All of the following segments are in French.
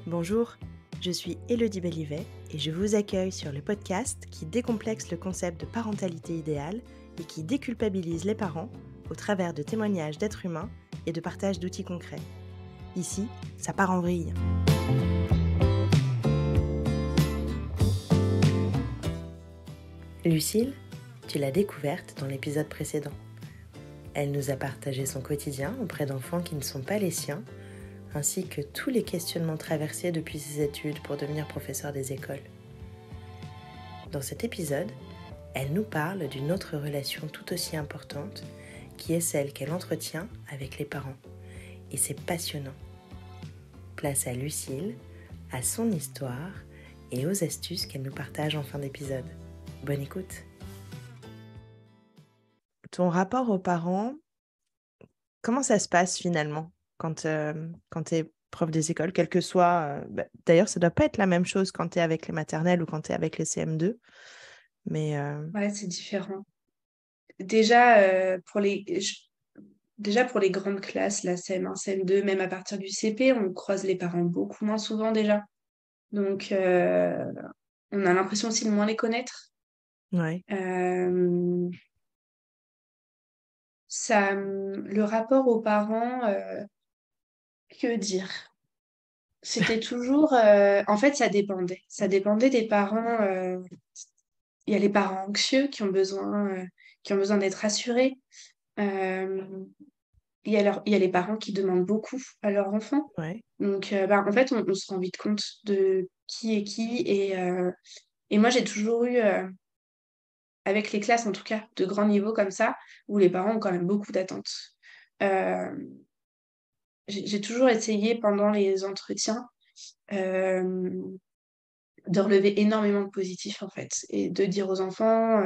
Bonjour, je suis Élodie Bellivet et je vous accueille sur le podcast qui décomplexe le concept de parentalité idéale et qui déculpabilise les parents au travers de témoignages d'êtres humains et de partage d'outils concrets. Ici, ça part en vrille. Lucille, tu l'as découverte dans l'épisode précédent. Elle nous a partagé son quotidien auprès d'enfants qui ne sont pas les siens, ainsi que tous les questionnements traversés depuis ses études pour devenir professeur des écoles. Dans cet épisode, elle nous parle d'une autre relation tout aussi importante, qui est celle qu'elle entretient avec les parents. Et c'est passionnant. Place à Lucille, à son histoire et aux astuces qu'elle nous partage en fin d'épisode. Bonne écoute. Ton rapport aux parents, comment ça se passe finalement quand tu es prof des écoles, quel que soit... d'ailleurs, ça ne doit pas être la même chose quand tu es avec les maternelles ou quand tu es avec les CM2. Mais Ouais, c'est différent. Déjà, déjà pour les grandes classes, la CM1, CM2, même à partir du CP, on croise les parents beaucoup moins souvent déjà. Donc, on a l'impression aussi de moins les connaître. ouais. Euh, le rapport aux parents, que dire? C'était toujours... en fait, ça dépendait. Ça dépendait des parents. Il y a les parents anxieux qui ont besoin d'être rassurés. Euh, il y a les parents qui demandent beaucoup à leur enfant. Ouais. Donc, en fait, on se rend vite compte de qui est qui. Et moi, j'ai toujours eu, avec les classes en tout cas, de grands niveaux comme ça, où les parents ont quand même beaucoup d'attentes. Euh, j'ai toujours essayé pendant les entretiens euh, de relever énormément de positifs, en fait, et de dire aux enfants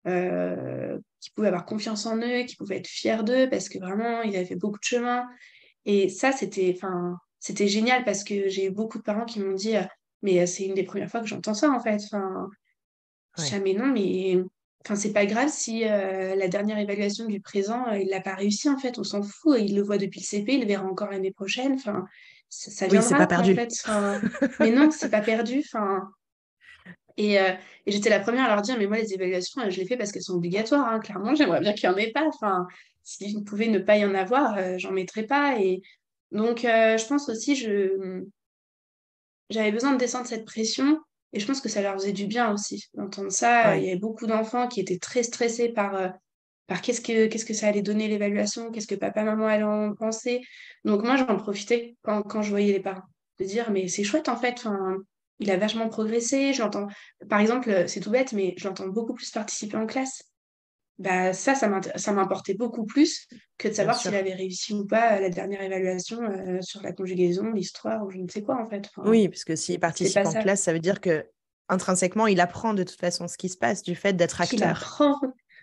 qu'ils pouvaient avoir confiance en eux, qu'ils pouvaient être fiers d'eux, parce que vraiment, ils avaient fait beaucoup de chemin. Et ça, c'était génial parce que j'ai eu beaucoup de parents qui m'ont dit mais c'est une des premières fois que j'entends ça en fait. Enfin, je dis, Ouais. ah, mais non, mais enfin, c'est pas grave si la dernière évaluation du présent, il l'a pas réussi en fait, on s'en fout. Il le voit depuis le CP, il le verra encore l'année prochaine. Enfin, ça Oui, c'est viendra pas quoi en perdu. fait. Enfin, mais non, c'est pas perdu. Enfin, et, euh, et j'étais la première à leur dire, mais moi, les évaluations, je les fais parce qu'elles sont obligatoires, hein. Clairement, j'aimerais bien qu'il n'y en ait pas. Enfin, si je pouvais ne pas y en avoir, j'en mettrais pas. Et donc, je pense aussi, j'avais besoin de descendre cette pression. Et je pense que ça leur faisait du bien aussi d'entendre ça. Il Ouais. y avait beaucoup d'enfants qui étaient très stressés par qu'est-ce que ça allait donner l'évaluation, qu'est-ce que papa, maman allaient en penser. Donc, moi, j'en profitais quand je voyais les parents. De dire, mais c'est chouette en fait. Enfin, il a vachement progressé. Je l'entends, par exemple, c'est tout bête, mais je l'entends beaucoup plus participer en classe. Bah, ça m'importait beaucoup plus que de Bien savoir s'il sûr. avait réussi ou pas à la dernière évaluation sur la conjugaison, l'histoire ou je ne sais quoi en fait. Enfin, Oui, parce que s'il c'est participe pas en ça classe, ça veut dire que intrinsèquement, il apprend de toute façon ce qui se passe du fait d'être qu'il acteur. apprend.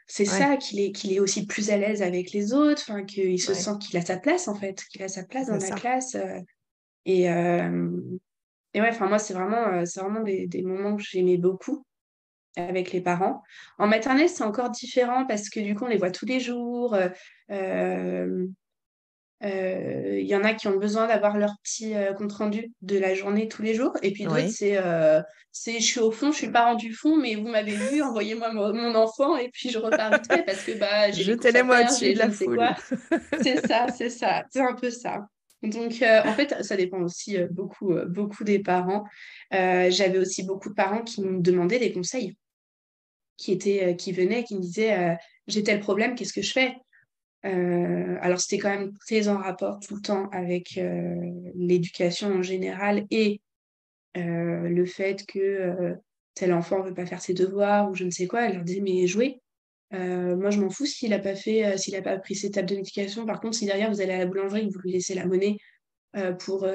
C'est Ouais. ça, qu'il est aussi plus à l'aise avec les autres, enfin, qu'il se Ouais. sent qu'il a sa place en fait, qu'il a sa place dans C'est la ça. classe. Et, euh, et ouais, enfin moi c'est vraiment des moments que j'aimais beaucoup avec les parents. En maternelle, c'est encore différent parce que du coup, on les voit tous les jours. Euh, Il y en a qui ont besoin d'avoir leur petit compte-rendu de la journée tous les jours. Et puis d'autres, Oui. c'est je suis au fond, je suis parent du fond, mais vous m'avez vu, envoyez-moi mon enfant et puis je repars vite fait parce que bah, j'ai les courses à Jetez-les-moi faire, au-dessus j'ai de je la ne sais foule. quoi. C'est un peu ça. Donc, en fait, ça dépend aussi beaucoup des parents. J'avais aussi beaucoup de parents qui me demandaient des conseils, qui venaient, qui me disaient, j'ai tel problème, qu'est-ce que je fais? Alors, c'était quand même très en rapport tout le temps avec l'éducation en général et le fait que tel enfant ne veut pas faire ses devoirs ou je ne sais quoi. Elle leur disait, mais jouez. Moi, je m'en fous s'il n'a pas fait, s'il n'a pas pris ses tables de multiplication. Par contre, si derrière vous allez à la boulangerie et que vous lui laissez la monnaie pour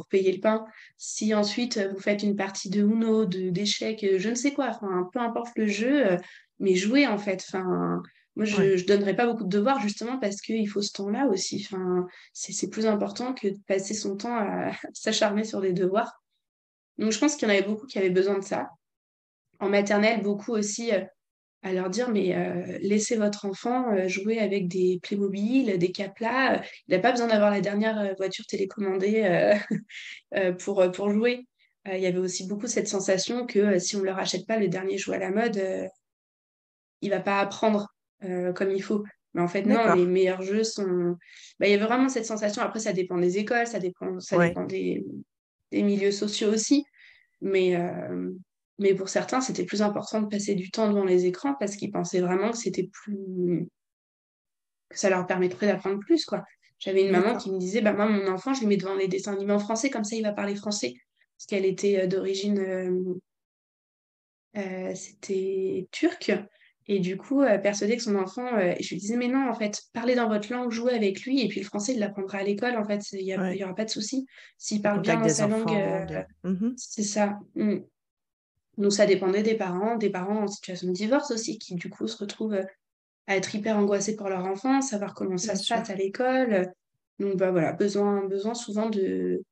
payer le pain, si ensuite vous faites une partie de Uno, d'échecs, je ne sais quoi, enfin, peu importe le jeu, mais jouez en fait. Enfin, moi, Ouais. je donnerais pas beaucoup de devoirs justement parce qu'il faut ce temps-là aussi. Enfin, c'est plus important que de passer son temps à s'acharner sur des devoirs. Donc, je pense qu'il y en avait beaucoup qui avaient besoin de ça. En maternelle, beaucoup aussi. à leur dire, mais laissez votre enfant jouer avec des Playmobil, des Capla. Il n'a pas besoin d'avoir la dernière voiture télécommandée pour jouer. Il y avait aussi beaucoup cette sensation que si on ne leur achète pas le dernier jouet à la mode, il va pas apprendre comme il faut. Mais en fait, non, les D'accord. meilleurs jeux sont. Bah, il y avait vraiment cette sensation. Après, ça dépend des écoles, ça Ouais. dépend des milieux sociaux aussi. Mais, euh, mais pour certains, c'était plus important de passer du temps devant les écrans parce qu'ils pensaient vraiment que c'était plus que ça leur permettrait d'apprendre plus, quoi. J'avais une maman D'accord. qui me disait, bah moi, mon enfant, je lui mets devant les dessins animés en français, comme ça, il va parler français. Parce qu'elle était d'origine, c'était turque. Et du coup, persuadée que son enfant, je lui disais, mais non, en fait, parlez dans votre langue, jouez avec lui, et puis le français, il l'apprendra à l'école, en fait, il y Ouais. aura pas de souci. S'il Au parle bien contact dans des sa langue, enfants. Mhm. c'est ça. Mm. Donc ça dépendait des parents en situation de divorce aussi, qui du coup se retrouvent à être hyper angoissés pour leur enfant, savoir comment ça Bien se passe sûr. à l'école. Donc bah voilà, besoin souvent de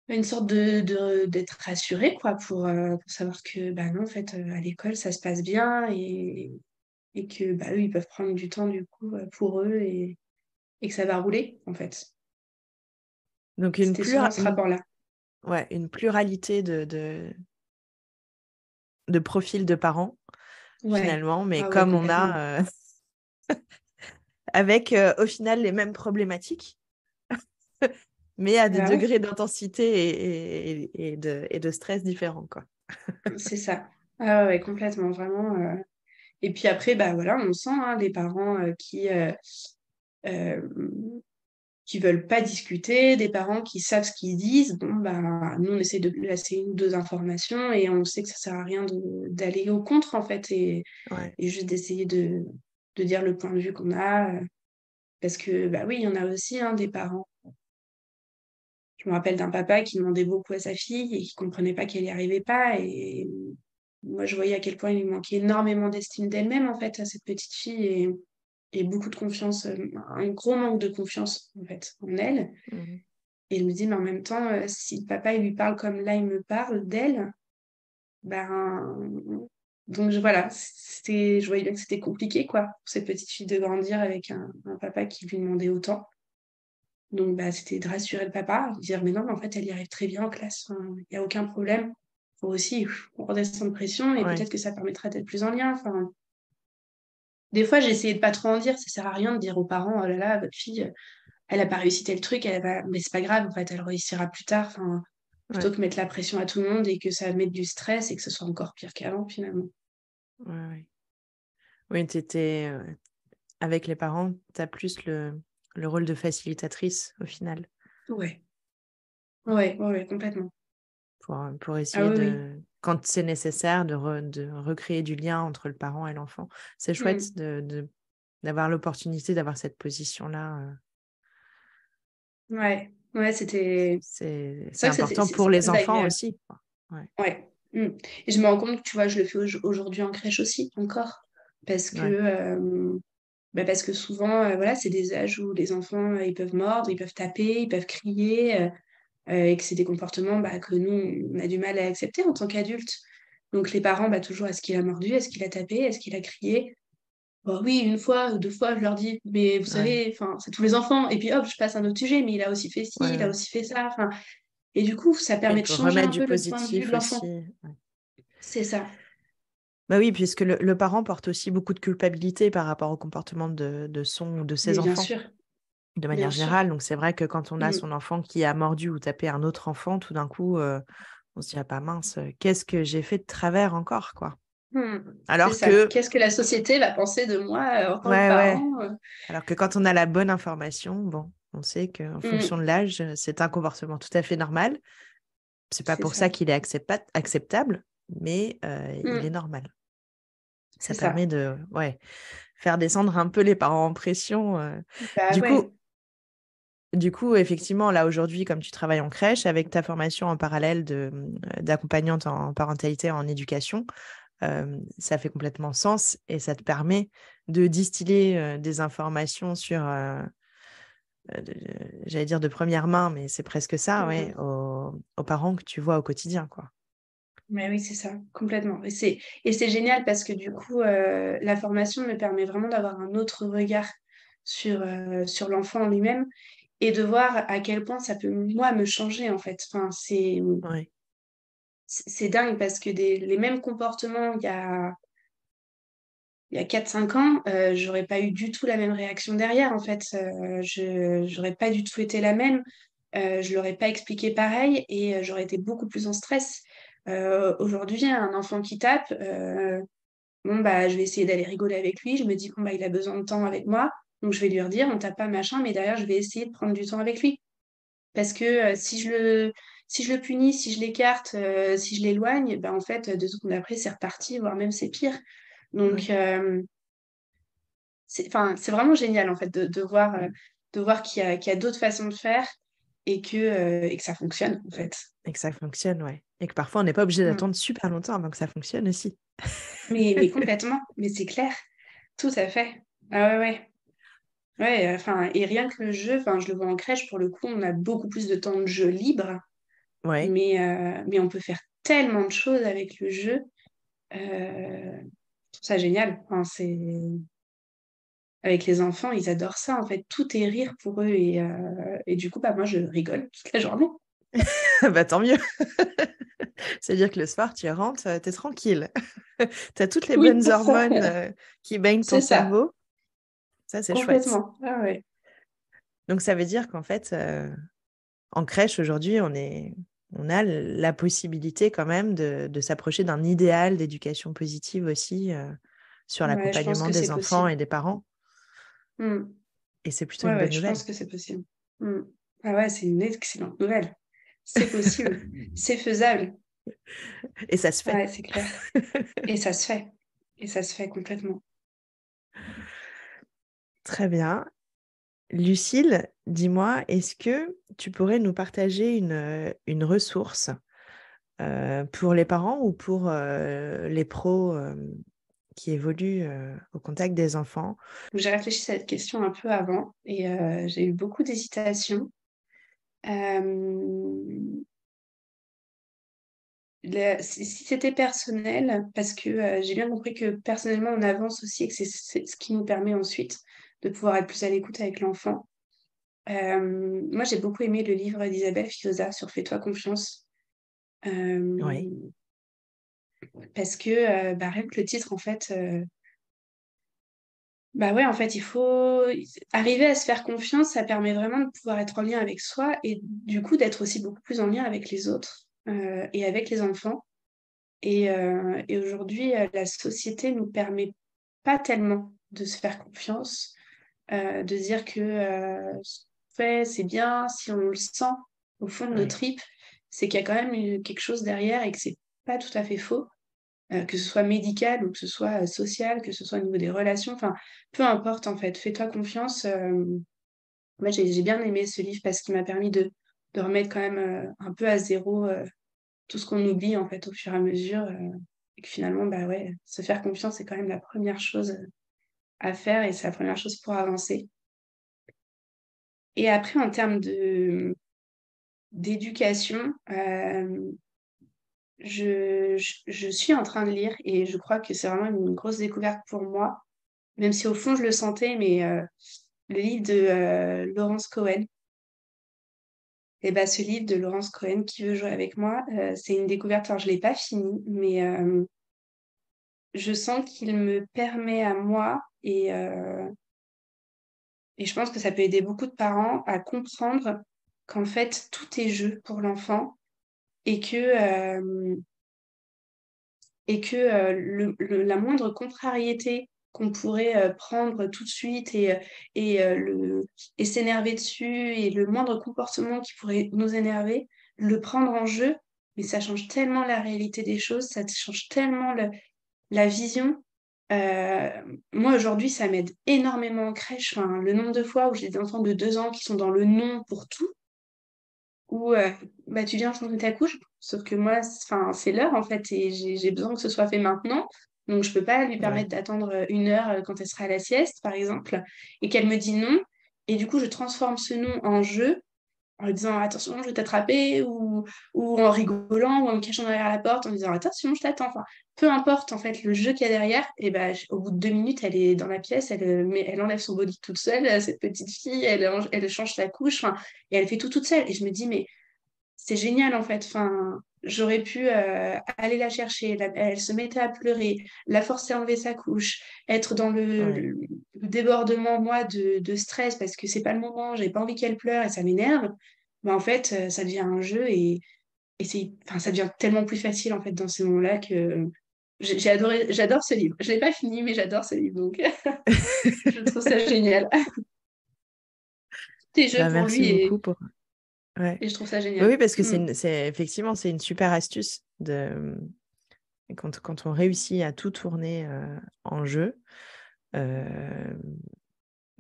une sorte d'être rassuré quoi pour savoir que bah non en fait à l'école ça se passe bien et que bah eux ils peuvent prendre du temps du coup pour eux et que ça va rouler en fait. Donc, C'était souvent ce rapport-là. ouais, une pluralité de profils de parents, Ouais. finalement, mais Ah ouais, comme on complètement. a, avec au final les mêmes problématiques, mais à des Ah ouais, degrés d'intensité et de stress différents, quoi. c'est ça. Ah ouais, ouais, complètement, vraiment. Et puis après, bah voilà, on sent hein, les parents euh, qui veulent pas discuter, des parents qui savent ce qu'ils disent. Bon, bah, nous, on essaie de placer une ou deux informations et on sait que ça sert à rien d'aller au contre, en fait, Ouais. et juste d'essayer de dire le point de vue qu'on a. Parce que, bah oui, il y en a aussi, hein, des parents. Je me rappelle d'un papa qui demandait beaucoup à sa fille et qui comprenait pas qu'elle n'y arrivait pas. Et moi, je voyais à quel point il lui manquait énormément d'estime d'elle-même, en fait, à cette petite fille et beaucoup de confiance, un gros manque de confiance, en fait, en elle. Mhm. Et je me dis, mais en même temps, si le papa il lui parle comme là il me parle d'elle, ben. Donc voilà, je voyais bien que c'était compliqué, quoi, pour cette petite fille de grandir avec un papa qui lui demandait autant. Donc bah, c'était de rassurer le papa, de dire, mais non, mais en fait, elle y arrive très bien en classe, il n'y a aucun problème. Faut aussi redescendre pression et Ouais. peut-être que ça permettra d'être plus en lien. Enfin, des fois, j'ai essayé de pas trop en dire, ça sert à rien de dire aux parents, oh là là, votre fille, elle a pas réussi tel truc, mais c'est pas grave, en fait, elle réussira plus tard. Enfin, plutôt Ouais. que mettre la pression à tout le monde et que ça mette du stress et que ce soit encore pire qu'avant, finalement. Ouais, ouais. Oui, avec les parents, tu as plus le rôle de facilitatrice au final, Ouais, ouais, complètement. pour Ah essayer oui, oui. quand c'est nécessaire, de recréer du lien entre le parent et l'enfant. C'est Hmm. chouette d'avoir l'opportunité d'avoir cette position-là. Ouais, c'était. C'est C'est vrai que important pour c'est pas les enfants désagréable. aussi, quoi. Ouais. Ouais. Hmm. Et je me rends compte que, tu vois, je le fais aujourd'hui en crèche aussi, encore. Parce que, Ouais. parce que souvent, voilà, c'est des âges où les enfants, ils peuvent mordre, ils peuvent taper, ils peuvent crier. Et que c'est des comportements bah, que nous, on a du mal à accepter en tant qu'adultes. Donc les parents, bah, toujours, est-ce qu'il a mordu, est-ce qu'il a tapé, est-ce qu'il a crié? Bon, oui, une fois, deux fois, je leur dis, mais vous Ouais. savez, enfin, c'est tous les enfants. Et puis hop, je passe à un autre sujet, mais il a aussi fait ci, Ouais, il a ouais. aussi fait ça. Enfin, et du coup, ça Et permet de pour changer remettre un du peu le point de vue de positif l'enfant. aussi. Ouais. C'est ça. Bah oui, puisque le parent porte aussi beaucoup de culpabilité par rapport au comportement de son ou de ses Mais enfants, de bien manière sûr. générale. Donc c'est vrai que quand on a Mm, son enfant qui a mordu ou tapé un autre enfant, tout d'un coup, on se dit, ah pas mince, qu'est-ce que j'ai fait de travers encore, quoi. mm. C'est Alors ça. que, Qu'est-ce que la société va penser de moi en tant que ouais, ouais. parent? Alors que quand on a la bonne information, bon, on sait qu'en fonction de Mm, l'âge, c'est un comportement tout à fait normal. C'est pas c'est pour ça ça. qu'il est acceptable, mais il est Mm, normal. Ça c'est permet ça. de, ouais, faire descendre un peu les parents en pression. Bah Du ouais. coup, effectivement, là aujourd'hui, comme tu travailles en crèche, avec ta formation en parallèle d'accompagnante en parentalité en éducation, ça fait complètement sens et ça te permet de distiller des informations j'allais dire de première main, mais c'est presque ça, ouais, Mm. aux parents que tu vois au quotidien, quoi. Mais oui, c'est ça, complètement. Et c'est génial parce que du coup, la formation me permet vraiment d'avoir un autre regard sur l'enfant en lui-même et de voir à quel point ça peut, moi, me changer, en fait. Enfin, Ouais, c'est dingue parce que les mêmes comportements il y a 4-5 ans, j'aurais pas eu du tout la même réaction derrière, en fait. J'aurais pas du tout été la même. Je l'aurais pas expliqué pareil et j'aurais été beaucoup plus en stress. Aujourd'hui, un enfant qui tape, bon, bah, je vais essayer d'aller rigoler avec lui. Je me dis, bon, bah, il a besoin de temps avec moi. Donc, je vais lui redire, on tape pas, machin, mais derrière, je vais essayer de prendre du temps avec lui. Parce que si je le punis, si je l'écarte, si je l'éloigne, ben, en fait, 2 secondes après, c'est reparti, voire même c'est pire. Donc, ouais. enfin, c'est vraiment génial, en fait, de voir qu'il y a d'autres façons de faire et que ça fonctionne, en fait. Et que ça fonctionne, ouais. Et que parfois, on n'est pas obligé Mm. d'attendre super longtemps avant que ça fonctionne aussi. Mais complètement, mais c'est clair, tout à fait. Ah ouais, ouais. Ouais, enfin, et rien que le jeu, enfin, je le vois en crèche, pour le coup, on a beaucoup plus de temps de jeu libre, Ouais. mais on peut faire tellement de choses avec le jeu. Je trouve ça génial. Enfin, avec les enfants, ils adorent ça, en fait. Tout est rire pour eux et du coup, bah, moi, je rigole toute la journée. Bah, tant mieux. C'est-à-dire que le soir, tu rentres, t'es tranquille. T'as toutes les Oui, bonnes c'est ça. hormones qui baignent ton C'est ça, cerveau. Ça, c'est chouette. complètement. Ah ouais. Donc, ça veut dire qu'en fait, en crèche, aujourd'hui, on a la possibilité quand même de s'approcher d'un idéal d'éducation positive aussi sur Ouais, je pense l'accompagnement que c'est des enfants possible. et des parents. Hmm. Et c'est plutôt Ouais, une ouais, bonne je pense nouvelle. que c'est possible. Hmm. Ah ouais, c'est une excellente nouvelle. C'est possible. C'est faisable. Et ça se fait. Ouais, c'est clair. Et ça se fait. Et ça se fait complètement. Très bien. Lucille, dis-moi, est-ce que tu pourrais nous partager une ressource pour les parents ou pour les pros qui évoluent au contact des enfants? J'ai réfléchi à cette question un peu avant et j'ai eu beaucoup d'hésitations. Euh, si c'était personnel, parce que j'ai bien compris que personnellement, on avance aussi et que c'est ce qui nous permet ensuite de pouvoir être plus à l'écoute avec l'enfant. Moi, j'ai beaucoup aimé le livre d'Isabelle Fioza sur Fais-toi confiance. Oui, Euh, Parce que bah, rien que le titre, en fait, bah ouais, en fait, il faut arriver à se faire confiance, ça permet vraiment de pouvoir être en lien avec soi et du coup d'être aussi beaucoup plus en lien avec les autres et avec les enfants. Et aujourd'hui, la société ne nous permet pas tellement de se faire confiance, de se dire que ce qu'on fait, c'est bien, si on le sent au fond de nos oui, tripes, c'est qu'il y a quand même quelque chose derrière et que c'est pas tout à fait faux, que ce soit médical ou que ce soit social, que ce soit au niveau des relations, enfin, peu importe en fait, fais-toi confiance. Moi, j'ai bien aimé ce livre parce qu'il m'a permis de remettre quand même un peu à zéro tout ce qu'on oublie en fait au fur et à mesure et que finalement bah ouais se faire confiance c'est quand même la première chose à faire et c'est la première chose pour avancer et après en termes de d'éducation je suis en train de lire et je crois que c'est vraiment une grosse découverte pour moi même si au fond je le sentais mais le livre de Laurence Cohen et bah ce livre de Laurence Cohen qui veut jouer avec moi c'est une découverte alors je l'ai pas fini mais je sens qu'il me permet à moi et je pense que ça peut aider beaucoup de parents à comprendre qu'en fait, tout est jeu pour l'enfant et que la moindre contrariété qu'on pourrait prendre tout de suite et s'énerver dessus et le moindre comportement qui pourrait nous énerver, le prendre en jeu, mais ça change tellement la réalité des choses, ça change tellement la vision. Euh, Moi, aujourd'hui, ça m'aide énormément en crèche. Enfin, le nombre de fois où j'ai des enfants de 2 ans qui sont dans le non pour tout, où bah, tu viens changer ta couche, sauf que moi, enfin, c'est l'heure en fait, et j'ai besoin que ce soit fait maintenant. Donc, je peux pas lui ouais, permettre d'attendre 1 heure quand elle sera à la sieste, par exemple, et qu'elle me dit non. Et du coup, je transforme ce non en jeu. en lui disant attention, je vais t'attraper, ou en rigolant, ou en me cachant derrière la porte, en disant attention, je t'attends. Enfin, peu importe en fait le jeu qu'il y a derrière, et ben au bout de 2 minutes, elle est dans la pièce, elle enlève son body toute seule, cette petite fille, elle change sa couche, enfin, et elle fait tout toute seule. Et je me dis, mais c'est génial en fait. Enfin, j'aurais pu aller la chercher, elle se mettait à pleurer, la forcer à enlever sa couche, être dans Ouais. le débordement, moi, de stress parce que c'est pas le moment, j'ai pas envie qu'elle pleure et ça m'énerve. Mais en fait, ça devient un jeu enfin, ça devient tellement plus facile en fait dans ces moments-là que j'ai adoré, j'adore ce livre. Je l'ai pas fini, mais j'adore ce livre donc je trouve ça génial. Des jeux Bah, pour merci lui beaucoup pour. Ouais. et je trouve ça Oui, génial. oui, parce que Mm. effectivement, c'est une super astuce quand on réussit à tout tourner en jeu. euh,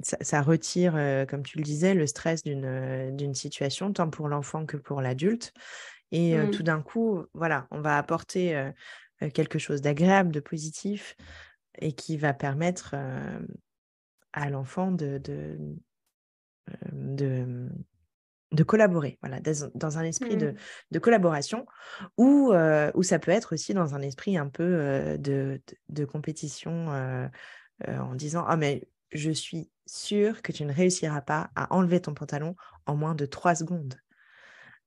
ça retire, comme tu le disais, le stress d'une situation, tant pour l'enfant que pour l'adulte. Et tout Mm. d'un coup, voilà, on va apporter quelque chose d'agréable, de positif, et qui va permettre à l'enfant de, de collaborer, voilà, dans un esprit Mm. de collaboration, ou ça peut être aussi dans un esprit un peu de compétition, en disant: «Ah mais je suis sûre que tu ne réussiras pas à enlever ton pantalon en moins de 3 secondes».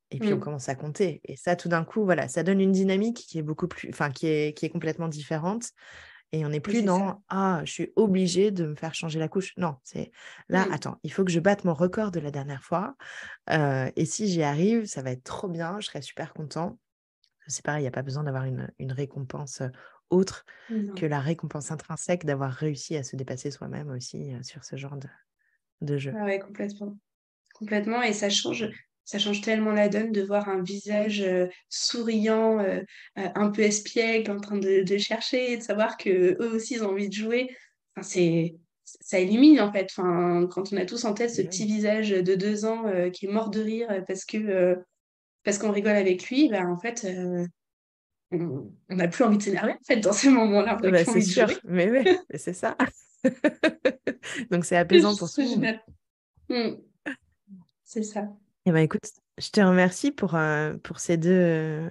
Et puis on Mm. commence à compter et ça tout d'un coup, voilà, ça donne une dynamique qui est beaucoup plus enfin qui est complètement différente et on n'est Et plus c'est ça. dans: «Ah, je suis obligée de me faire changer la couche». Non, c'est là: Mm. «Attends, il faut que je batte mon record de la dernière fois, et si j'y arrive, ça va être trop bien, je serai super content». C'est pareil, il y a pas besoin d'avoir une récompense, autre que Non. la récompense intrinsèque d'avoir réussi à se dépasser soi-même aussi, sur ce genre de jeu. Ah ouais, complètement. Complètement. Et ça change tellement la donne de voir un visage souriant, un peu espiègle, en train de chercher, et de savoir que eux aussi, ils ont envie de jouer. Enfin, ça illumine, en fait. Enfin, quand on a tous en tête ce Et petit oui. visage de 2 ans qui est mort de rire parce qu'on rigole avec lui, ben, en fait, on n'a plus envie de s'énerver, en fait, dans ces moments-là. On n'a Bah, plus c'est envie de sûr, jouer. mais oui, mais c'est ça. Donc c'est apaisant pour tout C'est le monde. génial. Mm. C'est ça. Eh ben, écoute, je te remercie pour ces 2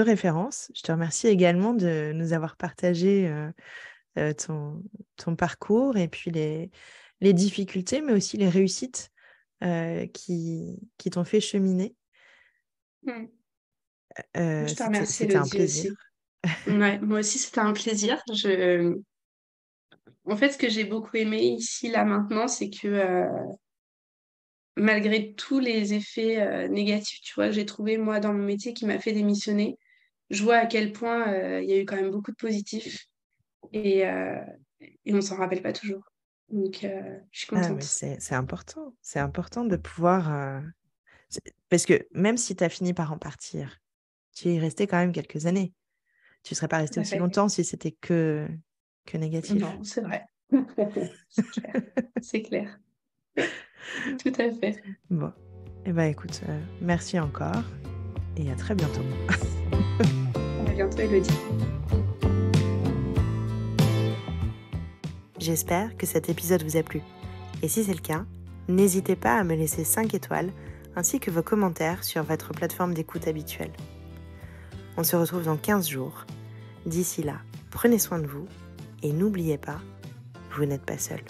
références. Je te remercie également de nous avoir partagé, ton parcours et puis les difficultés, mais aussi les réussites, qui t'ont fait cheminer. Mm. Je te remercie, C'était un Elodie, plaisir. aussi. Ouais, moi aussi, c'était un plaisir. En fait, ce que j'ai beaucoup aimé ici, là, maintenant, c'est que malgré tous les effets négatifs, tu vois, que j'ai trouvé, moi, dans mon métier qui m'a fait démissionner, je vois à quel point il y a eu quand même beaucoup de positifs et, euh, et on s'en rappelle pas toujours. Donc, je suis Ah mais contente. c'est important. C'est important de pouvoir, parce que même si tu as fini par en partir, tu y es resté quand même quelques années. Tu serais pas Tout resté à aussi fait. longtemps si c'était que négatif. Non, c'est vrai. C'est clair. C'est clair. Tout à fait. Bon, et ben, écoute, merci encore et à très bientôt. À bientôt, Elodie. J'espère que cet épisode vous a plu. Et si c'est le cas, n'hésitez pas à me laisser 5 étoiles ainsi que vos commentaires sur votre plateforme d'écoute habituelle. On se retrouve dans 15 jours. D'ici là, prenez soin de vous et n'oubliez pas, vous n'êtes pas seul.